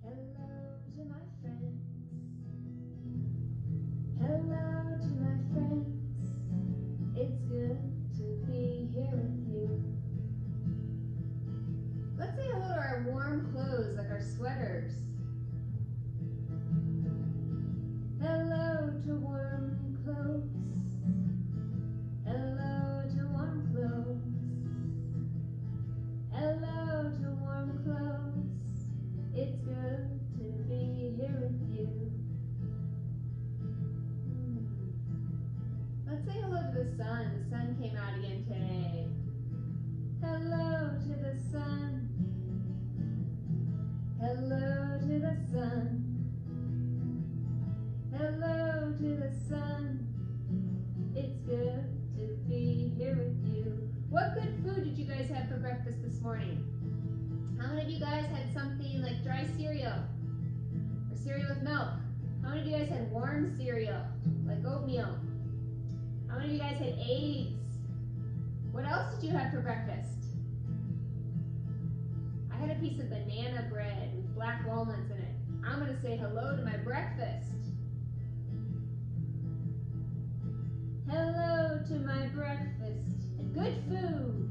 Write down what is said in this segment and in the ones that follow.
Hello to my friends. Hello to my friends. It's good to be here with you. Let's say hello to our warm clothes, like our sweaters. Hello to warm clothes. Hello to warm clothes. Hello to warm clothes. It's good to be here with you. Let's say hello to the sun. The sun came out again today. Hello to the sun. Hello to the sun. Hello to the sun. It's good to be here with you. What good food did you guys have for breakfast this morning? How many of you guys had something like dry cereal or cereal with milk? How many of you guys had warm cereal like oatmeal? How many of you guys had eggs? What else did you have for breakfast? I had a piece of banana bread with black walnuts in it. I'm going to say hello to my breakfast. Hello to my breakfast and good food.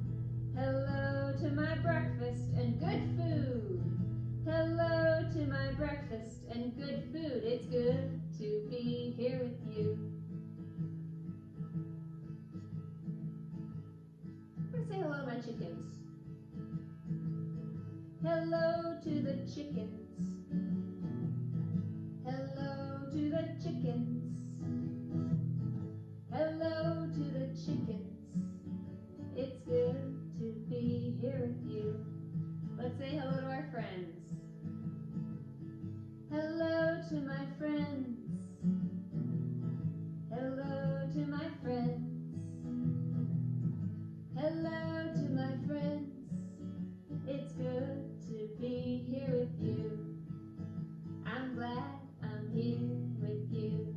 Hello to my breakfast and good food. Hello to my breakfast and good food. It's good to be here with you. I'm going to say hello to my chickens. Hello to the chickens. Hello to the chickens. Hello to the chickens. It's good to be here with you. Let's say hello to our friends. Hello to my friends. Hello to my friends. Hello to my friends. It's good to be here with you. I'm glad I'm here with you.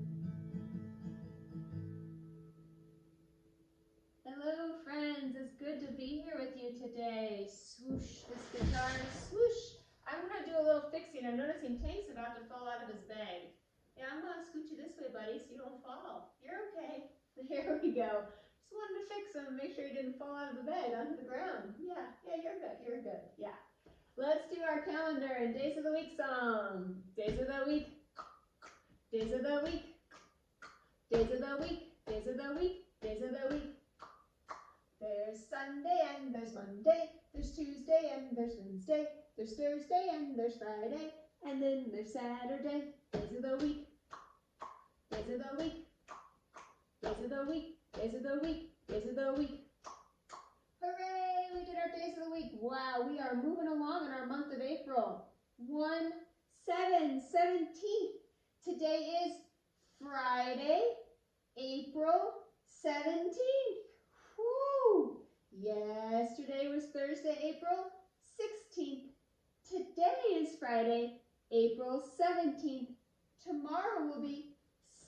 Hello friends, it's good to be here with you today. Swoosh, this guitar, swoosh. I'm going to do a little fixing. I'm noticing Tank's about to fall out of his bag. Yeah, I'm going to scoot you this way, buddy, so you don't fall. You're okay. There we go. Just wanted to fix him, make sure he didn't fall out of the bag onto the ground. Yeah, you're good, yeah. Let's do our calendar and days of the week song. Days of the week, days of the week, days of the week, days of the week, days of the week. There's Sunday and there's Monday, there's Tuesday and there's Wednesday, there's Thursday and there's Friday, and then there's Saturday. Days of the week, days of the week, days of the week, days of the week, days of the week. Hooray, we did our days of the week. Wow, we are moving along in our month of April. 1/7/17. Today is Friday, April 17th. Woo! Yesterday was Thursday, April 16th. Today is Friday, April 17th. Tomorrow will be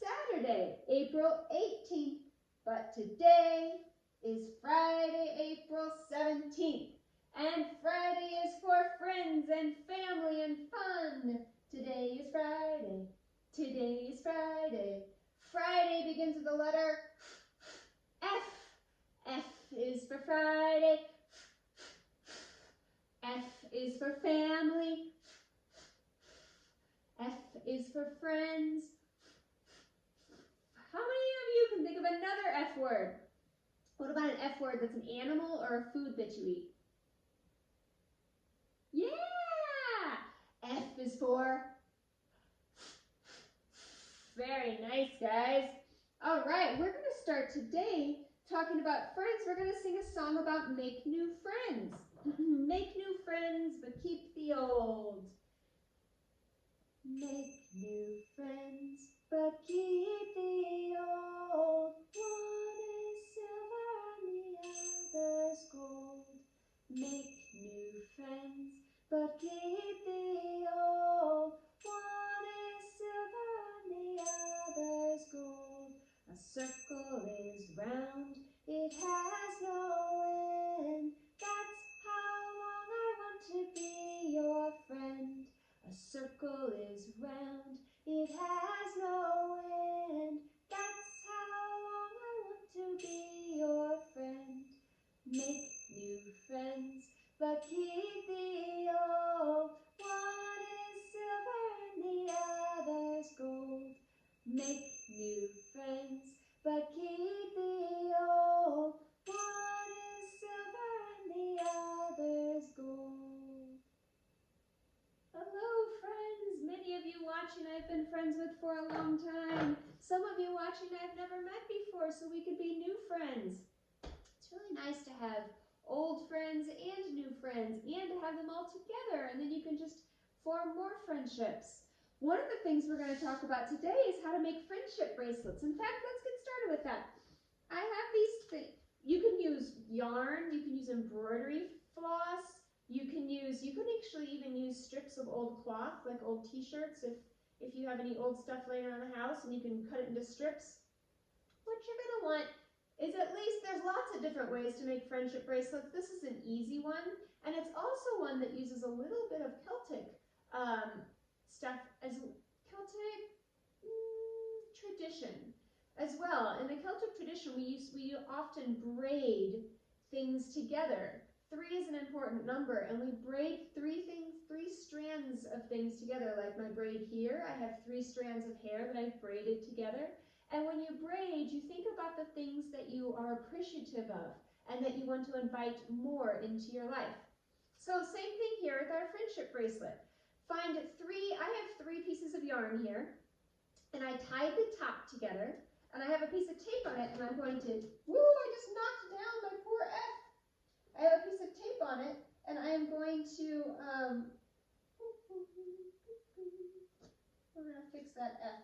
Saturday, April 18th. But today is Friday, April 17th. And Friday is for friends and family and fun. Today is Friday. Today is Friday. Friday begins with the letter F. F is for Friday. F is for family. F is for friends. How many of you can think of another F word? What about an F word that's an animal or a food that you eat? Yeah! F is for... Very nice, guys. All right, we're going to start today talking about friends. We're going to sing a song about make new friends. Make new friends, but keep the old. Make new friends, but keep the old. One is silver and the other's gold. Make new friends, but keep the old. One is silver and the other's gold. A circle is round, it has no end. That's how long I want to be your friend. circle is round, it has no end. That's how long I want to be your friend. Make new friends, but keep the old. One is silver and the other's gold. Make new friends, but keep the old. One is silver and the other's gold. Hello, friends. Many of you watching I've been friends with for a long time. Some of you watching I've never met before, so we could be new friends. It's really nice to have old friends and new friends and to have them all together, and then you can just form more friendships. One of the things we're going to talk about today is how to make friendship bracelets. In fact, let's get started with that. I have these things. You can use yarn, you can use embroidery floss, you can actually even use strips of old cloth, like old t-shirts, if you have any old stuff laying around the house, and you can cut it into strips. What you're going to want is there's lots of different ways to make friendship bracelets. This is an easy one, and it's also one that uses a little bit of Celtic stuff, as Celtic tradition as well. In the Celtic tradition, we often braid things together. 3 is an important number, and we braid three strands of things together. Like my braid here, I have 3 strands of hair that I've braided together. And when you braid, you think about the things that you are appreciative of and that you want to invite more into your life. So same thing here with our friendship bracelet. I have 3 pieces of yarn here, and I tied the top together, and I have a piece of tape on it, and I'm going to, I just knocked down my poor F. I have a piece of tape on it, and I am going to, we're going to fix that F.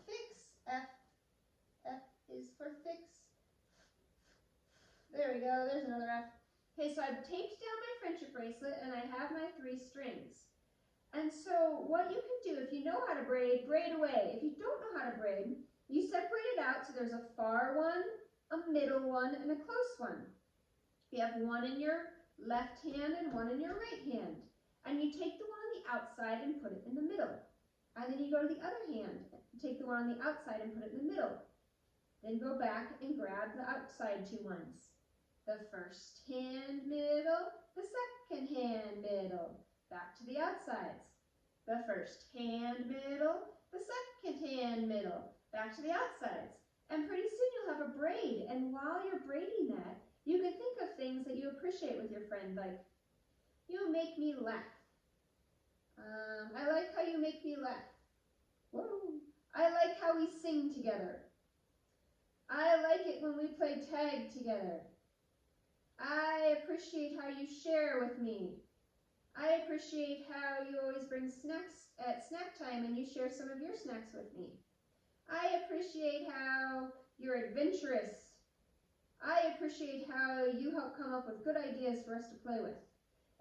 Fix F. F is for fix. There we go, there's another F. Okay, so I've taped down my friendship bracelet, and I have my 3 strings. And so what you can do, if you know how to braid, braid away. If you don't know how to braid, you separate it out so there's a far one, a middle one, and a close one. You have one in your left hand and one in your right hand. And you take the one on the outside and put it in the middle. And then you go to the other hand, take the one on the outside and put it in the middle. Then go back and grab the outside 2 ones. The first hand middle, the second hand middle. Back to the outsides. The first hand middle, the second hand middle. Back to the outsides. And pretty soon you'll have a braid. And while you're braiding that, you can think of things that you appreciate with your friend, like, you make me laugh. I like how you make me laugh. Whoa. I like how we sing together. I like it when we play tag together. I appreciate how you share with me. I appreciate how you always bring snacks at snack time and you share some of your snacks with me. I appreciate how you're adventurous. I appreciate how you help come up with good ideas for us to play with.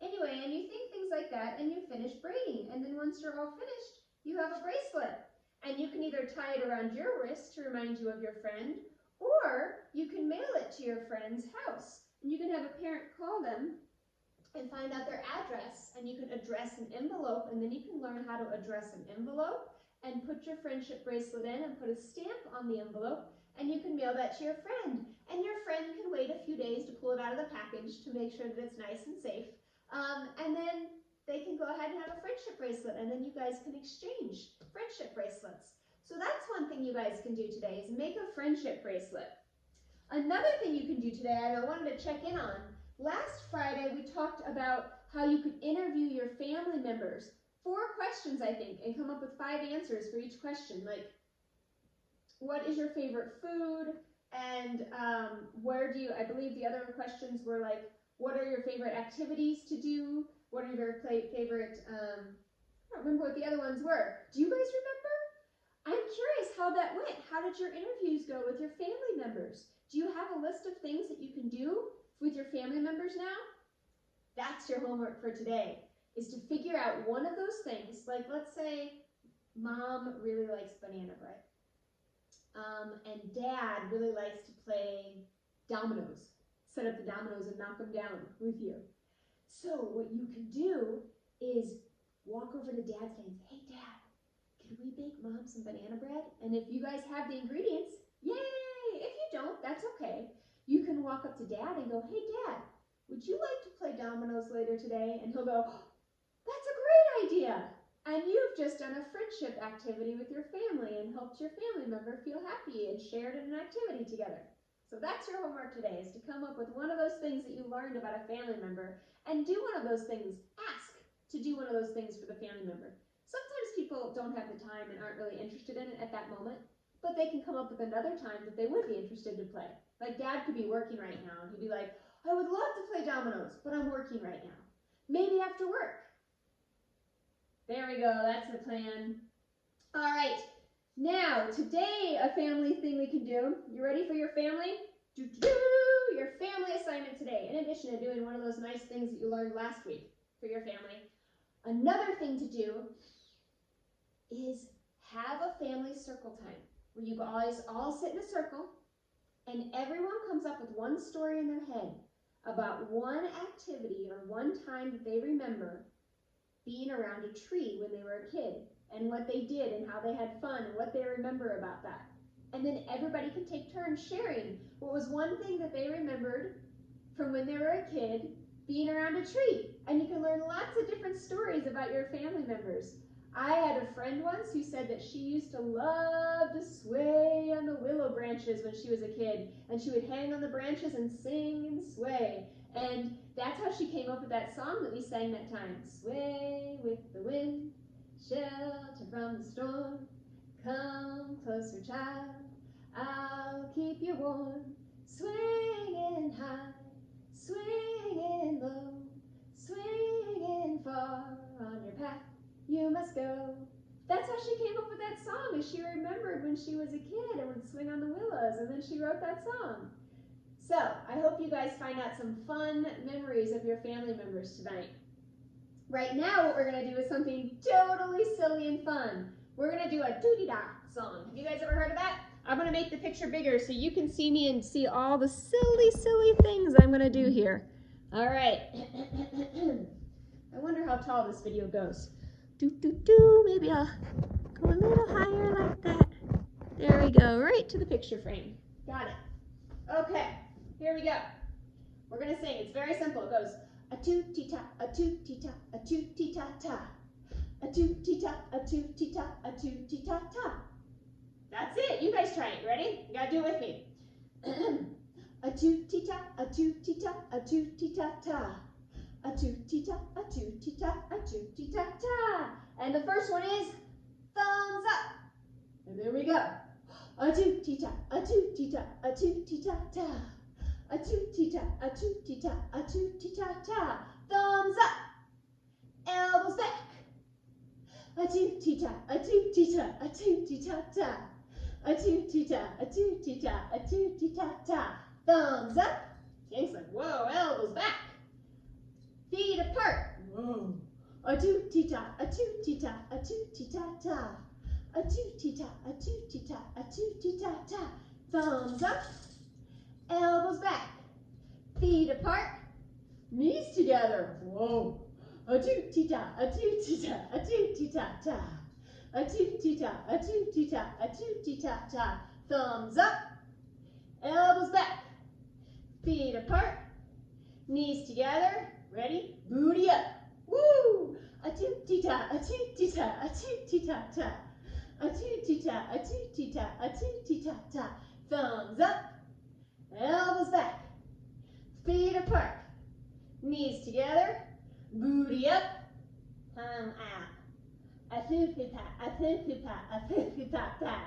Anyway, and you think things like that and you finish braiding. And then once you're all finished, you have a bracelet. And you can either tie it around your wrist to remind you of your friend, or you can mail it to your friend's house. And you can have a parent call them and find out their address, and you can address an envelope, and then you can learn how to address an envelope and put your friendship bracelet in and put a stamp on the envelope, and you can mail that to your friend. And your friend can wait a few days to pull it out of the package to make sure that it's nice and safe. And then they can go ahead and have a friendship bracelet, and then you guys can exchange friendship bracelets. So that's one thing you guys can do today, is make a friendship bracelet. Another thing you can do today, I wanted to check in on. Last Friday, we talked about how you could interview your family members. 4 questions, I think, and come up with 5 answers for each question. Like, what is your favorite food? And I believe the other questions were like, what are your favorite activities to do? What are your favorite, I don't remember what the other ones were. Do you guys remember? I'm curious how that went. How did your interviews go with your family members? Do you have a list of things that you can do with your family members now? That's your homework for today, is to figure out one of those things. Like, let's say mom really likes banana bread. And dad really likes to play dominoes. Set up the dominoes and knock them down with you. So what you can do is walk over to Dad's and say, hey, Dad, can we bake Mom some banana bread? And if you guys have the ingredients, yay! If you don't, that's okay. You can walk up to Dad and go, hey, Dad, would you like to play dominoes later today? And he'll go, oh, that's a great idea. And you've just done a friendship activity with your family and helped your family member feel happy and shared in an activity together. So that's your homework today, is to come up with one of those things that you learned about a family member and do one of those things. Ask to do one of those things for the family member. Sometimes people don't have the time and aren't really interested in it at that moment, but they can come up with another time that they would be interested to play. Like Dad could be working right now and he'd be like, I would love to play dominoes, but I'm working right now. Maybe after work. There we go, that's the plan. All right, now today a family thing we can do. You ready for your family? Your family assignment today, in addition to doing one of those nice things that you learned last week for your family. Another thing to do is have a family circle time where you guys all sit in a circle and everyone comes up with one story in their head about one activity or one time that they remember being around a tree when they were a kid and what they did and how they had fun and what they remember about that. And then everybody can take turns sharing what was one thing that they remembered from when they were a kid being around a tree. And you can learn lots of different stories about your family members. I had a friend once who said that she used to love to sway on the willow branches when she was a kid. And she would hang on the branches and sing and sway. And that's how she came up with that song that we sang that time. Sway with the wind, shelter from the storm. Come closer, child, I'll keep you warm. Swinging high, swinging low, swinging far on your path you must go. That's how she came up with that song, as she remembered when she was a kid and would swing on the willows, and then she wrote that song. So, I hope you guys find out some fun memories of your family members tonight. Right now, what we're going to do is something totally silly and fun. We're going to do a doo-dee-da song. Have you guys ever heard of that? I'm going to make the picture bigger so you can see me and see all the silly, silly things I'm going to do here. All right. I wonder how tall this video goes. Do-do-do. Maybe I'll go a little higher like that. There we go. Right to the picture frame. Got it. Okay. Here we go. We're going to sing. It's very simple. It goes a toot-tee-ta, a toot-tee-ta, a toot-tee-ta-ta. A toot-tee-ta, a toot-tee-ta, a toot-tee-ta-ta. That's it. You guys try it. Ready? You gotta do it with me. A toot-tee-ta, a toot-tee-ta, a toot-tee-ta-ta. A toot-tee-ta, a toot-tee-ta, a toot-tee-ta-ta. And the first one is thumbs up. And there we go. A toot-tee-ta, a toot-tee-ta, a toot-tee-ta-ta. A toot-tee-ta, a toot-tee-ta, a toot-tee-ta-ta. Thumbs up. Elbows back. A toot-tee-ta, a toot-tee-ta, a toot-tee-ta-ta. A toot-tee-ta, a toot-tee-ta, a toot-tee-ta-ta. Thumbs up. Jason, whoa, elbows back. Feet apart. Whoa. A toot-tee-ta, a toot-tee-ta, a toot-tee-ta-ta. A toot-tee-ta, a toot-tee-ta, a toot-tee-ta-ta. Thumbs up. Elbows back. Feet apart. Knees together. Whoa. A toot-tee-ta, a toot-tee-ta, a toot-tee-ta-ta. A toot-tee-ta, a toot-tee-ta, a toot-tee-ta-ta. Thumbs up. Elbows back. Feet apart. Knees together. Ready? Booty up. Woo! A toot-tee-ta, a toot-tee-ta, a toot-tee-ta-ta. A toot-tee-ta, a toot-tee-ta, a toot-tee-ta-ta. Thumbs up. Elbows back. Feet apart. Knees together. Booty up. Tongue out. A toot-tee-ta, a toot-tee-ta, a toot-tee-ta-ta.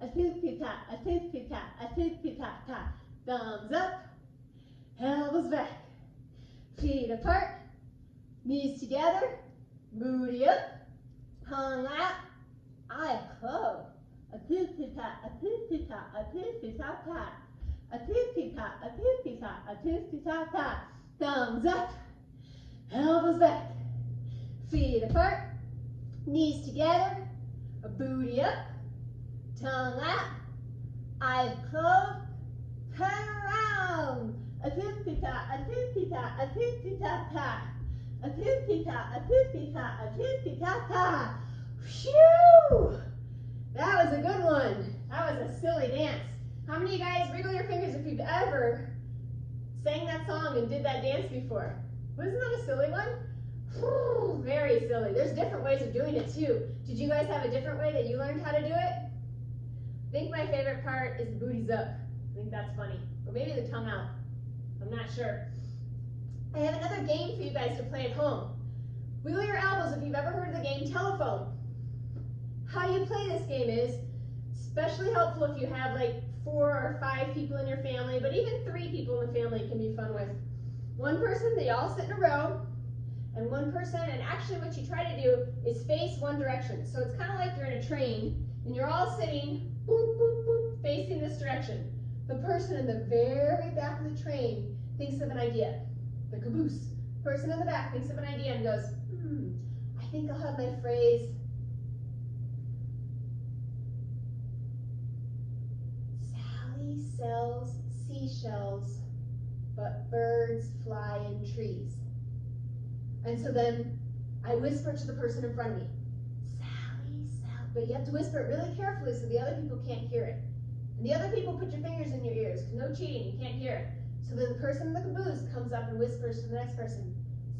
A toot-tee-ta, a toot-tee-ta, a toot-tee-ta-ta. Thumbs up. Elbows back. Feet apart. Knees together. Booty up. Tongue out. Eyes closed. A toot-tee-ta, a toot-tee-ta, a toot-tee-ta-ta. A toot-tee-ta, a toot-tee-ta, a toot-tee-ta-ta. Thumbs up. Elbows back. Feet apart. Knees together. A booty up. Tongue out. Eyes closed. Turn around. A toot-tee-ta, a toot-tee-ta, a toot-tee-ta-ta. a poo-pee-pa, a poo-pee-pa, a poo-pee-pa-pa. Phew! That was a good one. That was a silly dance. How many of you guys wriggle your fingers if you've ever sang that song and did that dance before? Wasn't that a silly one? Whew, very silly. There's different ways of doing it too. Did you guys have a different way that you learned how to do it? I think my favorite part is the booties up. I think that's funny. Or maybe the tongue out. I'm not sure. I have another game for you guys to play at home. Wiggle your elbows if you've ever heard of the game telephone. How you play this game is especially helpful if you have like 4 or 5 people in your family, but even 3 people in the family can be fun with. One person, they all sit in a row, and one person, and actually what you try to do is face one direction. So it's kind of like you're in a train, and you're all sitting, boop, boop, boop, facing this direction. The person in the very back of the train thinks of an idea. The caboose. Person in the back thinks of an idea and goes, I think I'll have my phrase, Sally sells seashells, but birds fly in trees. And so then I whisper to the person in front of me, Sally, Sally, but you have to whisper it really carefully so the other people can't hear it. And the other people put your fingers in your ears, because no cheating, you can't hear it. So then the person in the caboose comes up and whispers to the next person,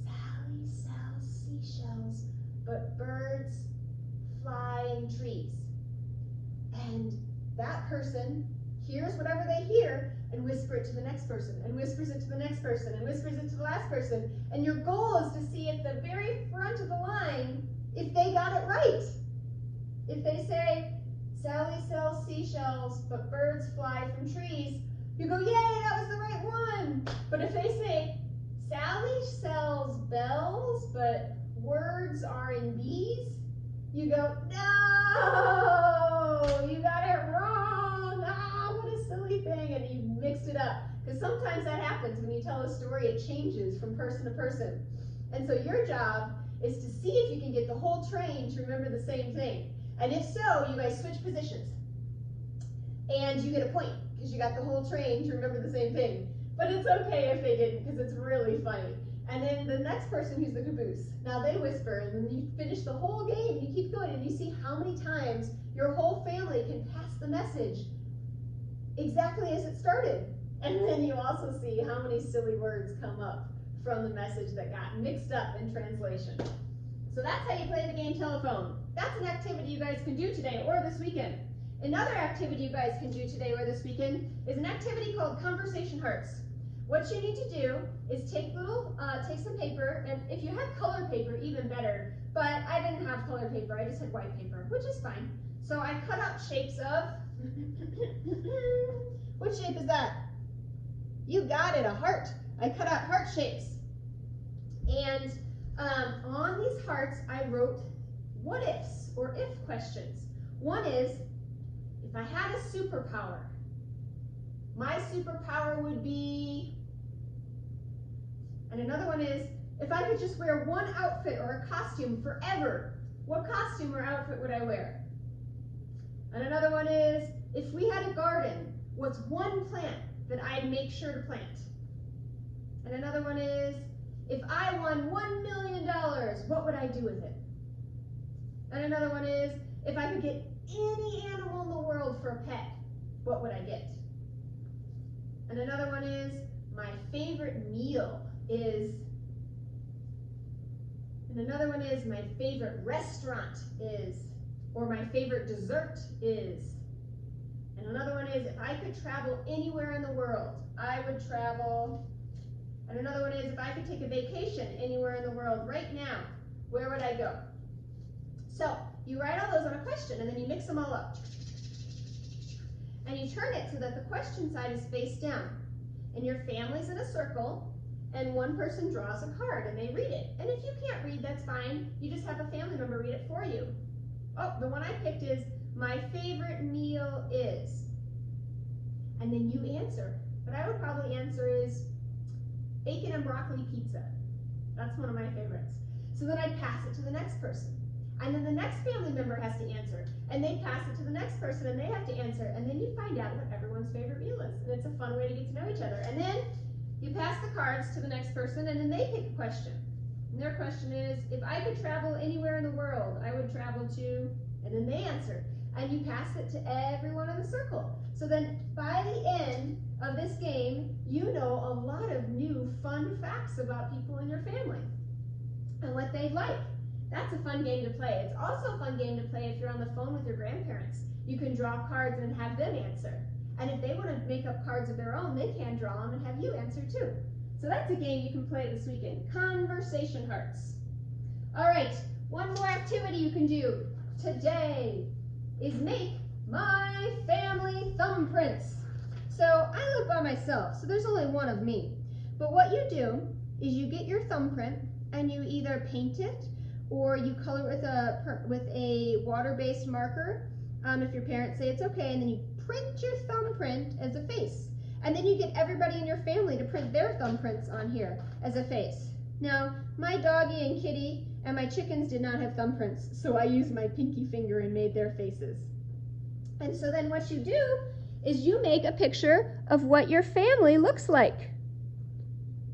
Sally sells seashells, but birds fly in trees. And that person hears whatever they hear and whisper it to the next person, and whispers it to the next person, and whispers it to the last person. And your goal is to see at the very front of the line if they got it right. If they say, Sally sells seashells, but birds fly from trees, you go, yay, that was the right one. But if they say, Sally sells bells, but words are in bees, you go, no, you got it wrong. Ah, what a silly thing, and you mixed it up. Because sometimes that happens when you tell a story, it changes from person to person. And so your job is to see if you can get the whole train to remember the same thing. And if so, you guys switch positions. And you get a point, because you got the whole train to remember the same thing. But it's okay if they didn't, because it's really funny. And then the next person who's the caboose, now they whisper, and then you finish the whole game, and you keep going, and you see how many times your whole family can pass the message exactly as it started. And then you also see how many silly words come up from the message that got mixed up in translation. So that's how you play the game telephone. That's an activity you guys can do today or this weekend. Another activity you guys can do today or this weekend is an activity called Conversation Hearts. What you need to do is take some paper, and if you have colored paper, even better, but I didn't have colored paper, I just had white paper, which is fine. So I cut out shapes of, what shape is that? You got it, a heart. I cut out heart shapes. And on these hearts, I wrote what ifs or if questions. One is, if I had a superpower, my superpower would be, and another one is, if I could just wear one outfit or a costume forever, what costume or outfit would I wear? And another one is, if we had a garden, what's one plant that I'd make sure to plant? And another one is, if I won $1 million, what would I do with it? And another one is, if I could get any animal in the world for a pet, what would I get? And another one is, my favorite meal is, and another one is, my favorite restaurant is, or my favorite dessert is. And another one is, if I could travel anywhere in the world, I would travel. And another one is, if I could take a vacation anywhere in the world right now, where would I go? So you write all those on a question, and then you mix them all up. And you turn it so that the question side is face down. And your family's in a circle, and one person draws a card, and they read it. And if you can't read, that's fine. You just have a family member read it for you. Oh, the one I picked is, my favorite meal is. And then you answer. What I would probably answer is bacon and broccoli pizza. That's one of my favorites. So then I'd pass it to the next person. And then the next family member has to answer. And they pass it to the next person, and they have to answer. And then you find out what everyone's favorite meal is. And it's a fun way to get to know each other. And then you pass the cards to the next person, and then they pick a question. And their question is, if I could travel anywhere in the world, I would travel to, and then they answer. And you pass it to everyone in the circle. So then by the end of this game, you know a lot of new fun facts about people in your family and what they like. That's a fun game to play. It's also a fun game to play if you're on the phone with your grandparents. You can draw cards and have them answer. And if they want to make up cards of their own, they can draw them and have you answer too. So that's a game you can play this weekend. Conversation Hearts. All right, one more activity you can do today is make my family thumbprints. So I live by myself, so there's only one of me. But what you do is you get your thumbprint and you either paint it or you color it with a water-based marker if your parents say it's okay, and then you print your thumbprint as a face. And then you get everybody in your family to print their thumbprints on here as a face. Now, my doggy and kitty and my chickens did not have thumbprints, so I used my pinky finger and made their faces. And so then what you do is you make a picture of what your family looks like.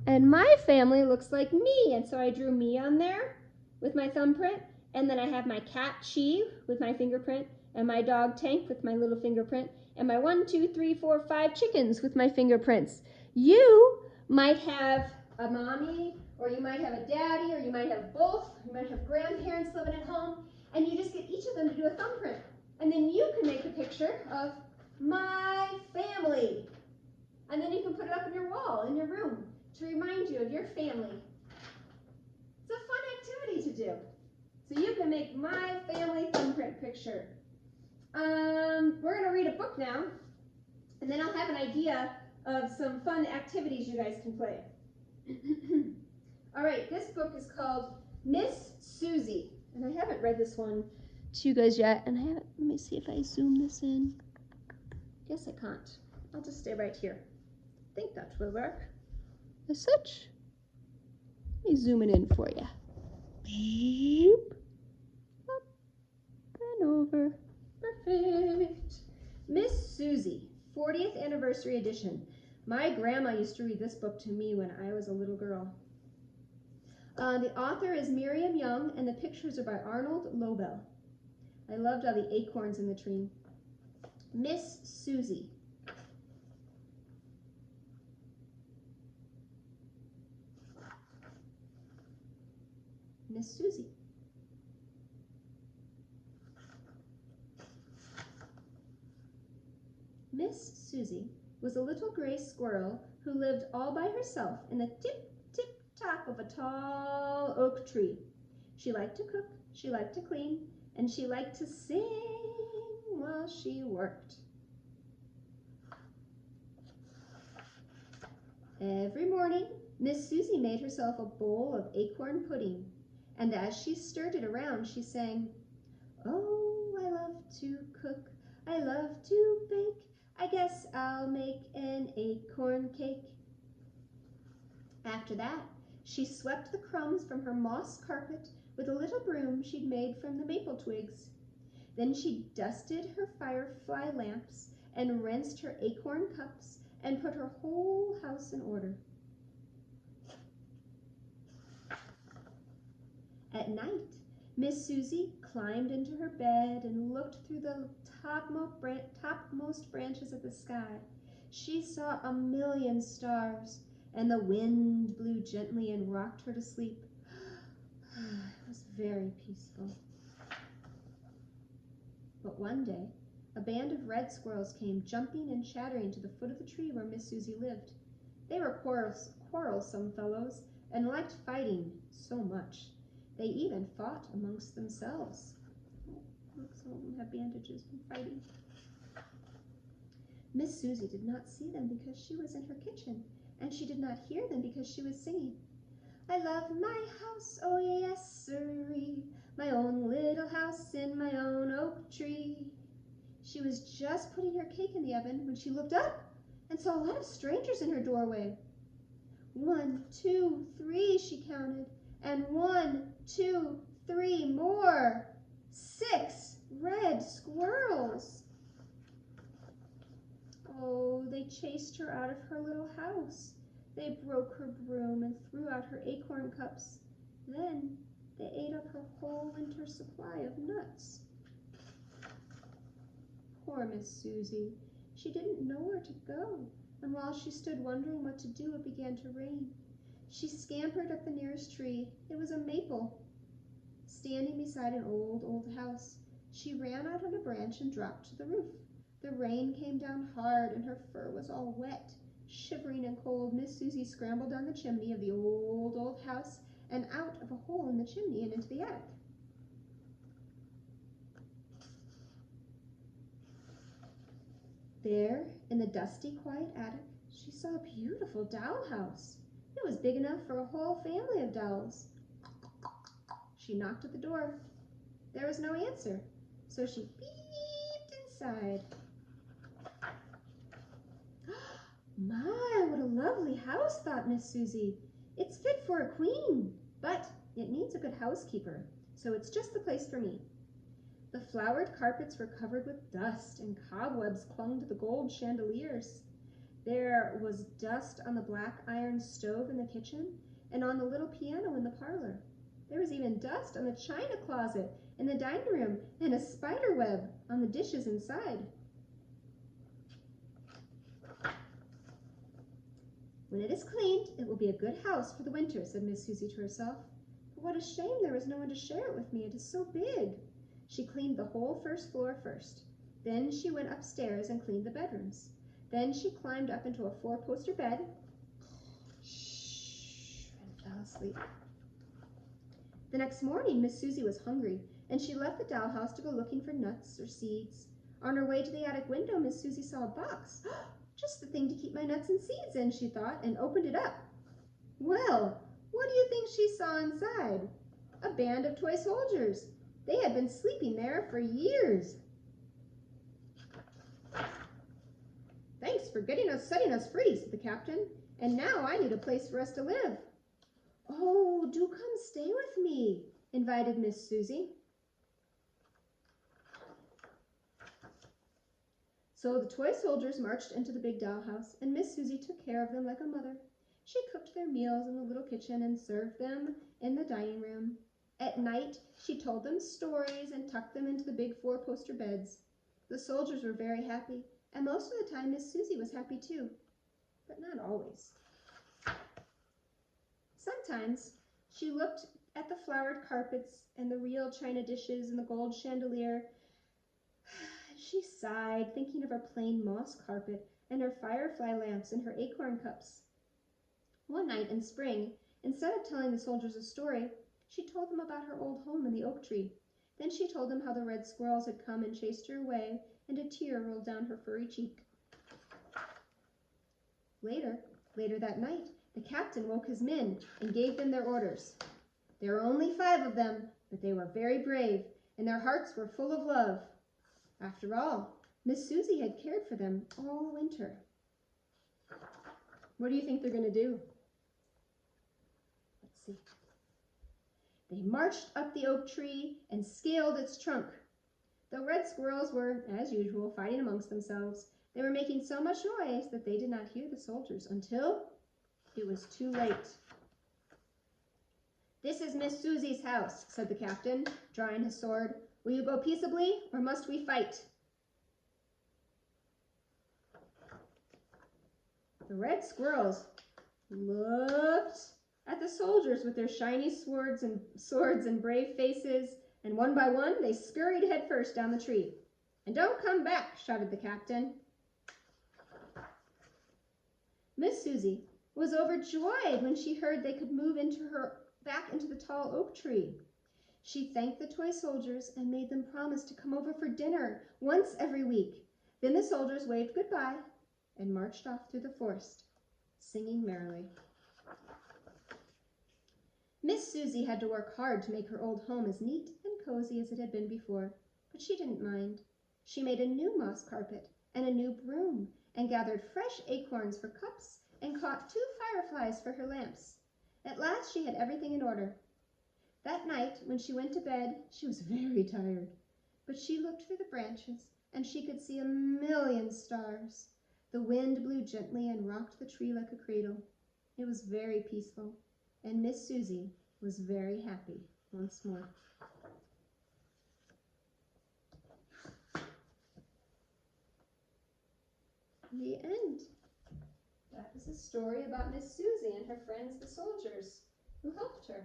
And my family looks like me, and so I drew me on there with my thumbprint, and then I have my cat Chi with my fingerprint, and my dog Tank with my little fingerprint, and my 1, 2, 3, 4, 5 chickens with my fingerprints. You might have a mommy, or you might have a daddy, or you might have both. You might have grandparents living at home, and you just get each of them to do a thumbprint. And then you can make a picture of my family. And then you can put it up on your wall in your room to remind you of your family. It's a fun activity to do. So you can make my family thumbprint picture. We're going to read a book now, and then I'll have an idea of some fun activities you guys can play. All right, this book is called Miss Susie, and I haven't read this one to you guys yet, and let me see if I zoom this in. Guess I can't. I'll just stay right here. I think that will work. As such, let me zoom it in for you. Up and over. Perfect. Miss Susie, 40th Anniversary Edition. My grandma used to read this book to me when I was a little girl. The author is Miriam Young, and the pictures are by Arnold Lobel. I loved all the acorns in the tree. Miss Susie. Miss Susie. Miss Susie was a little gray squirrel who lived all by herself in the tip-tip-top of a tall oak tree. She liked to cook, she liked to clean, and she liked to sing while she worked. Every morning, Miss Susie made herself a bowl of acorn pudding, and as she stirred it around, she sang, "Oh, I love to cook, I love to bake, I guess I'll make an acorn cake." After that, she swept the crumbs from her moss carpet with a little broom she'd made from the maple twigs. Then she dusted her firefly lamps and rinsed her acorn cups and put her whole house in order. At night, Miss Susie climbed into her bed and looked through the topmost branches of the sky. She saw 1,000,000 stars, and the wind blew gently and rocked her to sleep. It was very peaceful. But one day, a band of red squirrels came jumping and chattering to the foot of the tree where Miss Susie lived. They were quarrelsome fellows and liked fighting so much. They even fought amongst themselves. Look, some of them have bandages from fighting. Miss Susie did not see them because she was in her kitchen, and she did not hear them because she was singing, "I love my house, oh yes sirree, my own little house in my own oak tree." She was just putting her cake in the oven when she looked up and saw a lot of strangers in her doorway. 1, 2, 3, she counted, and 1, 2, 3 more. 6 red squirrels. Oh, they chased her out of her little house. They broke her broom and threw out her acorn cups. Then they ate up her whole winter supply of nuts. Poor Miss Susie. She didn't know where to go, and while she stood wondering what to do, it began to rain. She scampered up the nearest tree. It was a maple, standing beside an old house. She ran out on a branch and dropped to the roof. The rain came down hard, and her fur was all wet. Shivering and cold, Miss Susie scrambled down the chimney of the old house and out of a hole in the chimney and into the attic. There, in the dusty, quiet attic, she saw a beautiful dollhouse. It was big enough for a whole family of dolls. She knocked at the door. There was no answer, so she peeped inside. My, what a lovely house, thought Miss Susie. It's fit for a queen, but it needs a good housekeeper, so it's just the place for me. The flowered carpets were covered with dust, and cobwebs clung to the gold chandeliers. There was dust on the black iron stove in the kitchen and on the little piano in the parlor. There was even dust on the china closet in the dining room and a spider web on the dishes inside. When it is cleaned, it will be a good house for the winter, said Miss Susie to herself. But what a shame there is no one to share it with me. It is so big. She cleaned the whole first floor first. Then she went upstairs and cleaned the bedrooms. Then she climbed up into a four-poster bed and fell asleep. The next morning, Miss Susie was hungry, and she left the dollhouse to go looking for nuts or seeds. On her way to the attic window, Miss Susie saw a box. Just the thing to keep my nuts and seeds in, she thought, and opened it up. Well, what do you think she saw inside? A band of toy soldiers. They had been sleeping there for years. Thanks for setting us free, said the captain. And now I need a place for us to live. Oh, do come stay with me, invited Miss Susie. So the toy soldiers marched into the big dollhouse, and Miss Susie took care of them like a mother. She cooked their meals in the little kitchen and served them in the dining room. At night, she told them stories and tucked them into the big four-poster beds. The soldiers were very happy, and most of the time Miss Susie was happy too, but not always. Sometimes she looked at the flowered carpets and the real china dishes and the gold chandelier. She sighed, thinking of her plain moss carpet and her firefly lamps and her acorn cups. One night in spring, instead of telling the soldiers a story, she told them about her old home in the oak tree. Then she told them how the red squirrels had come and chased her away, and a tear rolled down her furry cheek. Later that night, the captain woke his men and gave them their orders. There were only 5 of them, but they were very brave, and their hearts were full of love. After all, Miss Susie had cared for them all winter. What do you think they're going to do? Let's see. They marched up the oak tree and scaled its trunk. The red squirrels were, as usual, fighting amongst themselves. They were making so much noise that they did not hear the soldiers until it was too late. This is Miss Susie's house, said the captain, drawing his sword. Will you go peaceably, or must we fight? The red squirrels looked at the soldiers with their shiny swords and brave faces, and one by one they scurried headfirst down the tree. And don't come back, shouted the captain. Miss Susie was overjoyed when she heard they could move back into the tall oak tree. She thanked the toy soldiers and made them promise to come over for dinner once every week. Then the soldiers waved goodbye and marched off through the forest, singing merrily. Miss Susie had to work hard to make her old home as neat and cozy as it had been before, but she didn't mind. She made a new moss carpet and a new broom and gathered fresh acorns for cups and caught 2 fireflies for her lamps. At last she had everything in order. That night, when she went to bed, she was very tired, but she looked through the branches and she could see 1,000,000 stars. The wind blew gently and rocked the tree like a cradle. It was very peaceful, and Miss Susie was very happy once more. The end. That is a story about Miss Susie and her friends, the soldiers, who helped her.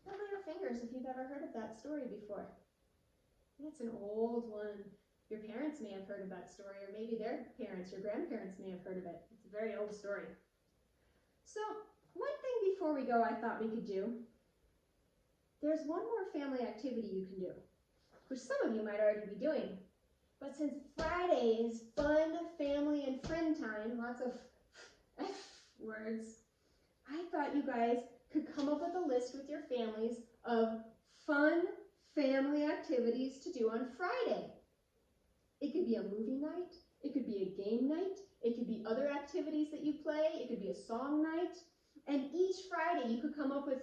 Wiggle your fingers if you've ever heard of that story before. It's an old one. Your parents may have heard of that story, or maybe their parents, your grandparents may have heard of it. It's a very old story. So, one thing before we go I thought we could do. There's one more family activity you can do, which some of you might already be doing. But since Friday is fun family and friend time, lots of F words, I thought you guys could come up with a list with your families of fun family activities to do on Friday. It could be a movie night, it could be a game night, it could be other activities that you play, it could be a song night, and each Friday you could come up with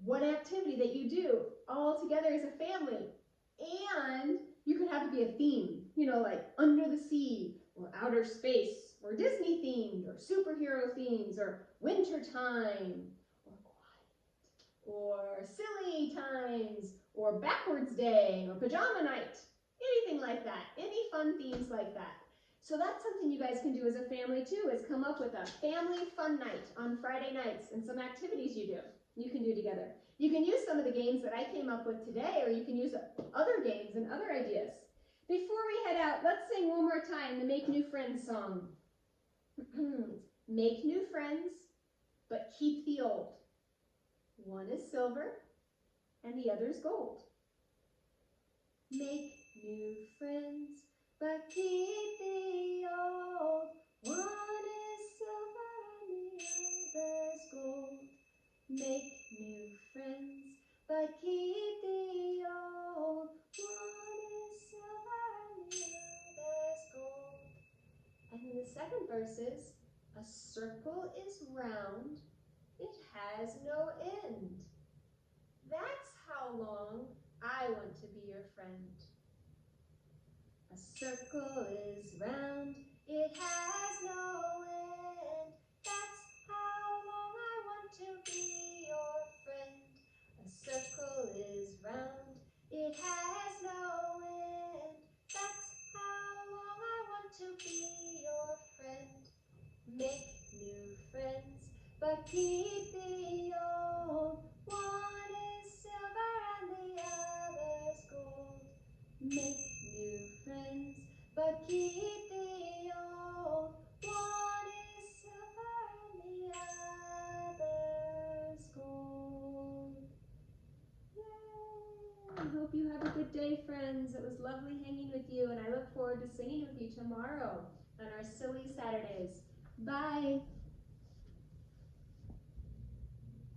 one activity that you do all together as a family. And you could have it be a theme, you know, like under the sea, or outer space, or Disney themed, or superhero themes, or winter time, or quiet, or silly times, or backwards day, or pajama night, anything like that, any fun themes like that. So that's something you guys can do as a family too, is come up with a family fun night on Friday nights and some activities you can do together. You can use some of the games that I came up with today, or you can use other games and other ideas. Before we head out, let's sing one more time the Make New Friends song. Make new friends, but keep the old. One is silver, and the other is gold. Make new friends, but keep the old. One is silver and the other's gold. Make new friends, but keep the old. One is silver and the other's gold. And then the second verse is, a circle is round, it has no end. That's how long I want to be your friend. A circle is round, it has no end. That's how long I want to be your friend. A circle is round, it has no end. That's how long I want to be your friend. Make new friends, but keep the old. One is silver and the other's gold. Make new friends, but keep the old. One is silver and the other's gold. Yay! I hope you have a good day, friends. It was lovely hanging with you, and I look forward to singing with you tomorrow on our Silly Saturdays. Bye!